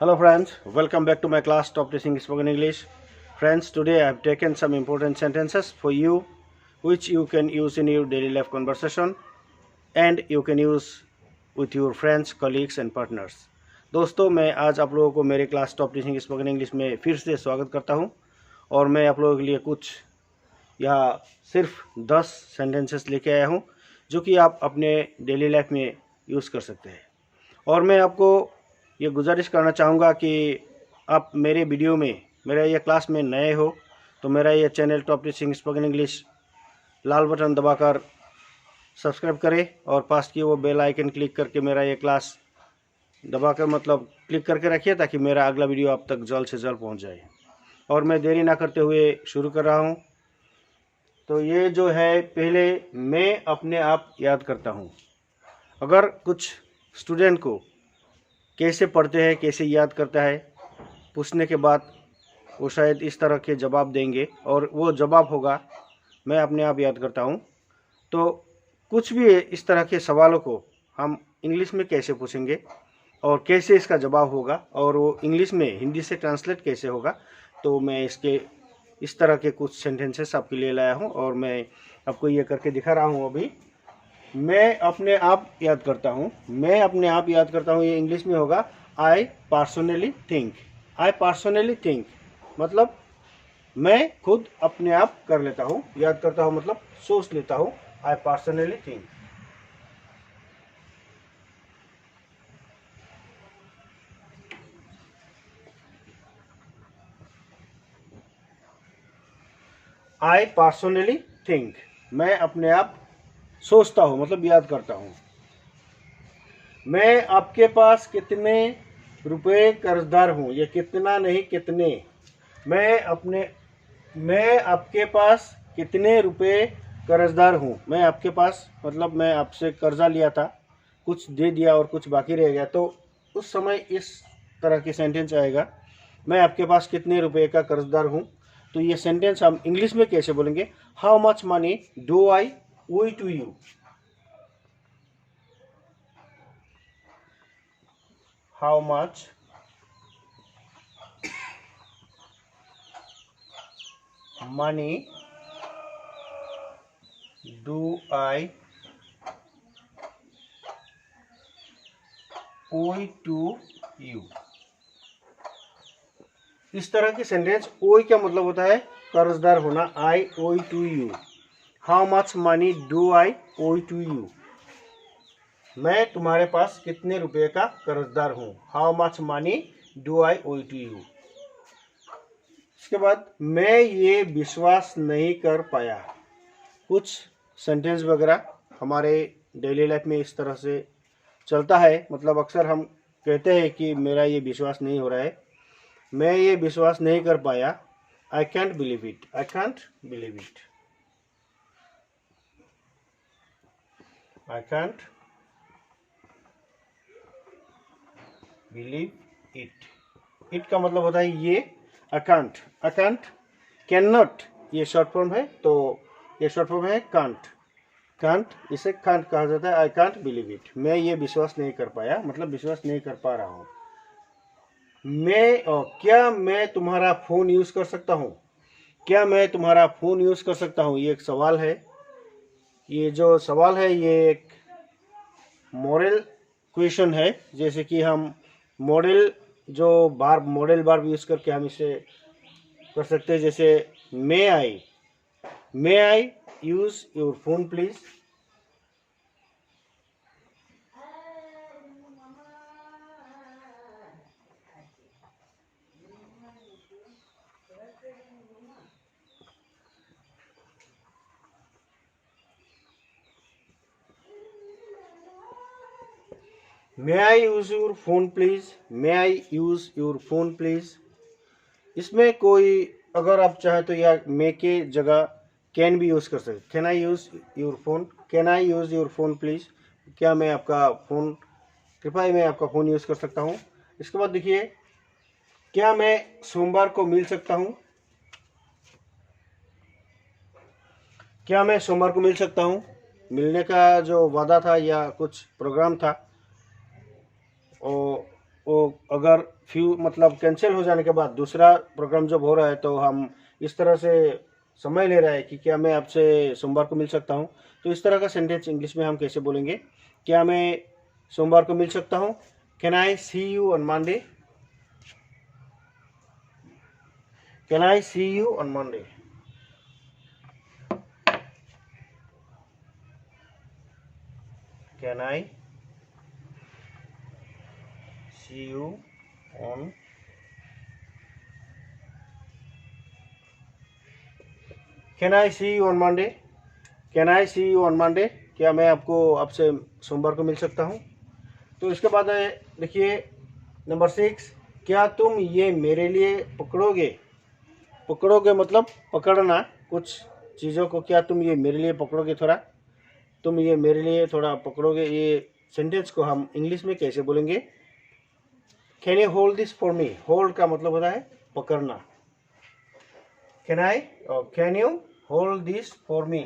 Hello friends, welcome back to my class Top Teaching Spoken English. Friends, today I have taken some important sentences for you which you can use in your daily life conversation and you can use with your friends, colleagues and partners. दोस्तों, मैं आज आप लोगों को मेरे class top teaching spoken English में फिर से स्वागत करता हूं और मैं आप लोगों के लिए कुछ यहाँ सिर्फ 10 सेंटेंसेस लेके आया हूं जो कि आप अपने डेली लाइफ में यूज़ कर सकते हैं। और मैं आपको ये गुजारिश करना चाहूँगा कि आप मेरे वीडियो में, मेरा ये क्लास में नए हो तो मेरा ये channel top teaching spoken English लाल बटन दबाकर सब्सक्राइब करें और पास की वो बेल आइकन क्लिक करके मेरा ये क्लास दबाकर मतलब क्लिक करके रखिए ताकि मेरा अगला वीडियो आप तक जल्द से जल्द पहुंच जाए। और मैं देरी ना करते हुए शुरू कर रहा हूं। तो ये जो है, पहले मैं अपने आप याद करता हूं। अगर कुछ स्टूडेंट को कैसे पढ़ते हैं, कैसे याद करता है पूछने के बाद वो शायद इस तरह के जवाब देंगे और वो जवाब होगा मैं अपने आप याद करता हूँ। तो कुछ भी इस तरह के सवालों को हम इंग्लिश में कैसे पूछेंगे और कैसे इसका जवाब होगा और वो इंग्लिश में हिंदी से ट्रांसलेट कैसे होगा, तो मैं इसके इस तरह के कुछ सेंटेंसेस आपके लिए लाया हूँ और मैं आपको ये करके दिखा रहा हूँ। अभी मैं अपने आप याद करता हूँ, मैं अपने आप याद करता हूँ, ये इंग्लिश में होगा I personally think. I personally think मतलब मैं खुद अपने आप कर लेता हूँ, याद करता हूँ मतलब सोच लेता हूँ। I personally think. I personally think, मैं अपने आप सोचता हूँ मतलब याद करता हूँ। मैं आपके पास कितने रुपए कर्जदार हूँ, ये कितना नहीं कितने। मैं आपके पास कितने रुपए कर्जदार हूँ। मैं आपके पास मतलब मैं आपसे कर्जा लिया था, कुछ दे दिया और कुछ बाकी रह गया, तो उस समय इस तरह की सेंटेंस आएगा मैं आपके पास कितने रुपए का कर्जदार हूँ। तो ये सेंटेंस हम इंग्लिश में कैसे बोलेंगे? How much money do I owe to you. How much money do I owe to you। इस तरह की सेंटेंस ओए क्या मतलब होता है? कर्जदार होना। I owe to you. How much money do I owe to you, मैं तुम्हारे पास कितने रुपए का कर्जदार हूं। How much money do I owe to you. इसके बाद मैं ये विश्वास नहीं कर पाया। कुछ सेंटेंस वगैरह हमारे डेली लाइफ में इस तरह से चलता है, मतलब अक्सर हम कहते हैं कि मेरा ये विश्वास नहीं हो रहा है, मैं ये विश्वास नहीं कर पाया। I can't believe it. I can't believe it. I can't believe it. It का मतलब होता है ये। I can't, I can't, can not ये शॉर्ट फॉर्म है, तो ये शॉर्ट फॉर्म है कांट। कांट, इसे कांट कहा जाता है। आई कांट बिलीव इट, मैं ये विश्वास नहीं कर पाया मतलब विश्वास नहीं कर पा रहा हूँ। क्या मैं तुम्हारा फोन यूज कर सकता हूँ? क्या मैं तुम्हारा फोन यूज कर सकता हूँ, ये एक सवाल है। ये जो सवाल है ये एक मॉडल क्वेश्चन है। जैसे कि हम मॉडल जो बार मॉडल बार यूज करके हम इसे कर सकते हैं। जैसे may I use your phone please. May I use your phone please. May I use your phone please. इसमें कोई अगर आप चाहे तो या मे के जगह कैन भी यूज कर सकते। Can I use your phone, can I use your phone please, क्या मैं आपका फोन, कृपया मैं आपका फोन यूज कर सकता हूँ। इसके बाद देखिए, क्या मैं सोमवार को मिल सकता हूँ। क्या मैं सोमवार को मिल सकता हूँ, मिलने का जो वादा था या कुछ प्रोग्राम था वो अगर फ्यू मतलब कैंसिल हो जाने के बाद दूसरा प्रोग्राम जब हो रहा है तो हम इस तरह से समय ले रहा है कि क्या मैं आपसे सोमवार को मिल सकता हूँ, तो इस तरह का सेंटेंस इंग्लिश में हम कैसे बोलेंगे? क्या मैं सोमवार को मिल सकता हूँ? Can I see you on Monday? Can I see you on Monday? Can I see you on can I see you on Monday? Can I see you on Monday? क्या मैं आपसे सोमवार को मिल सकता हूँ? तो इसके बाद है देखिए नंबर 6, क्या तुम ये मेरे लिए पकड़ोगे? पकड़ोगे मतलब पकड़ना कुछ चीज़ों को, क्या तुम ये मेरे लिए पकड़ोगे? थोड़ा तुम ये मेरे लिए थोड़ा पकड़ोगे, ये सेंटेंस को हम इंग्लिश में कैसे बोलेंगे? Can you hold this for me? Hold का मतलब होता है पकड़ना। Can you hold this for me?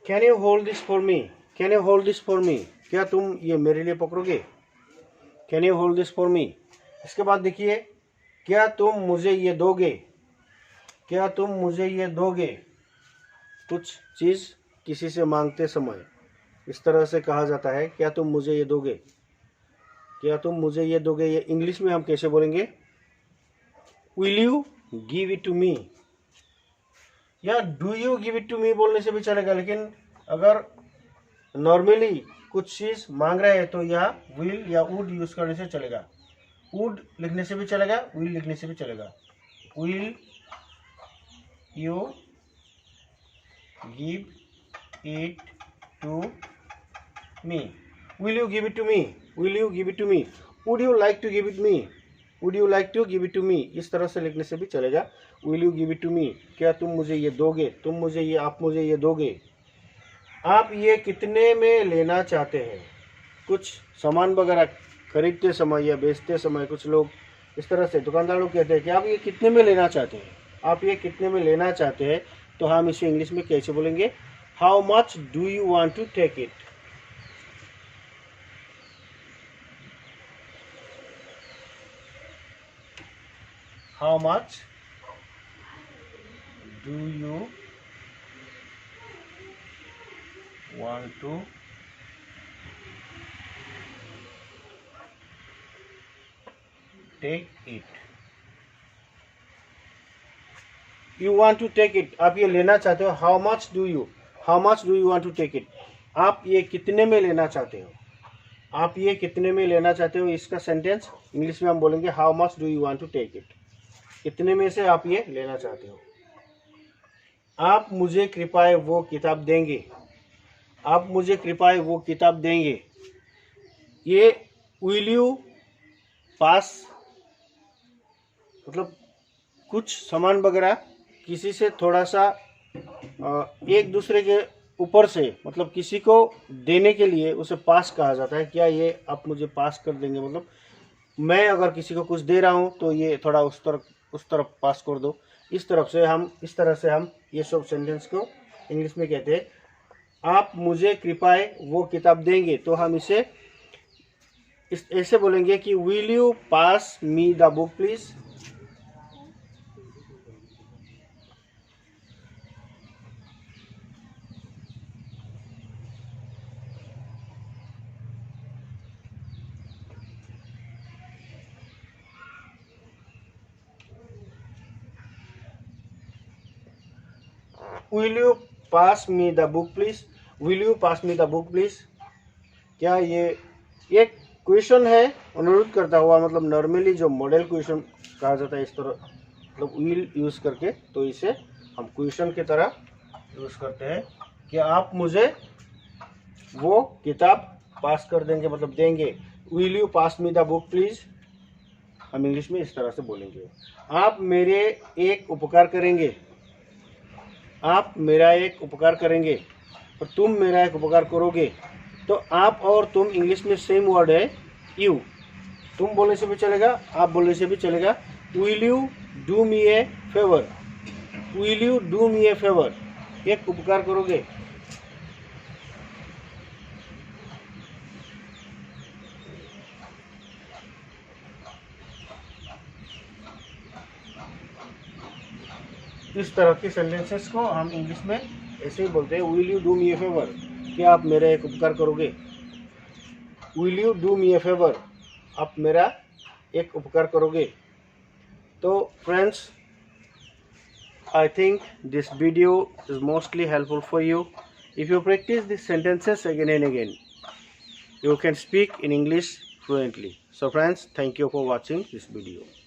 Can you hold this for me? Can you hold this for me? क्या तुम ये मेरे लिए पकड़ोगे? Can you hold this for me? इसके बाद देखिए, क्या तुम मुझे ये दोगे? क्या तुम मुझे ये दोगे? कुछ चीज़ किसी से मांगते समय इस तरह से कहा जाता है, क्या तुम मुझे ये दोगे? क्या तुम मुझे ये दोगे? ये इंग्लिश में हम कैसे बोलेंगे? Will you give it to me? या do you give it to me बोलने से भी चलेगा, लेकिन अगर नॉर्मली कुछ चीज़ मांग रहे हैं तो यहाँ विल या वुड यूज़ करने से चलेगा। वुड लिखने से भी चलेगा, विल लिखने से भी चलेगा। Will you give it to me? Will you give it to me? Will you give it to me? Would you like to give it me? Would you like to give it to me? इस तरह से लिखने से भी चलेगा। Will you give it to me? क्या तुम मुझे ये दोगे? आप मुझे ये दोगे? आप ये कितने में लेना चाहते हैं? कुछ सामान वगैरह खरीदते समय या बेचते समय कुछ लोग इस तरह से दुकानदार लोग कहते हैं कि आप ये कितने में लेना चाहते हैं? आप ये कितने में लेना चाहते हैं? तो हम इसे इंग्लिश में कैसे बोलेंगे? How much do you want to take it? How much do you want to take it? You want to take it, आप ये लेना चाहते हो। How much do you want to take it? आप ये कितने में लेना चाहते हो? आप ये कितने में लेना चाहते हो? इसका सेंटेंस इंग्लिश में हम बोलेंगे how much do you want to take it? कितने में से आप ये लेना चाहते हो? आप मुझे कृपया वो किताब देंगे? आप मुझे कृपया वो किताब देंगे? ये विल यू पास मतलब कुछ सामान वगैरह किसी से थोड़ा सा एक दूसरे के ऊपर से मतलब किसी को देने के लिए उसे पास कहा जाता है। क्या ये आप मुझे पास कर देंगे? मतलब मैं अगर किसी को कुछ दे रहा हूँ तो ये थोड़ा उस तरफ पास कर दो। इस तरह से हम ये सब सेंटेंस को इंग्लिश में कहते हैं आप मुझे कृपया वो किताब देंगे। तो हम इसे ऐसे बोलेंगे कि will you pass me the book please? Will you pass me the book please? Will you pass me the book please? क्या ये एक क्वेश्चन है अनुरोध करता हुआ, मतलब नॉर्मली जो मॉडल क्वेश्चन कहा जाता है इस तरह मतलब विल यूज़ करके, तो इसे हम क्वेश्चन की तरह यूज़ करते हैं कि आप मुझे वो किताब पास कर देंगे मतलब देंगे। Will you pass me the book please? हम इंग्लिश में इस तरह से बोलेंगे। आप मेरे एक उपकार करेंगे? आप मेरा एक उपकार करेंगे और तुम मेरा एक उपकार करोगे। तो आप और तुम इंग्लिश में सेम वर्ड है यू। तुम बोलने से भी चलेगा, आप बोलने से भी चलेगा। Will you do me A favour, will you do me A favour, एक उपकार करोगे। इस तरह के सेंटेंसेस को हम इंग्लिश में ऐसे ही बोलते हैं, will you do me A favour, क्या आप मेरा एक उपकार करोगे। Will you do me A favour, आप मेरा एक उपकार करोगे। तो friends, I think this video is mostly helpful for you. If you practice these sentences again and again, you can speak in English fluently. So friends, thank you for watching this video.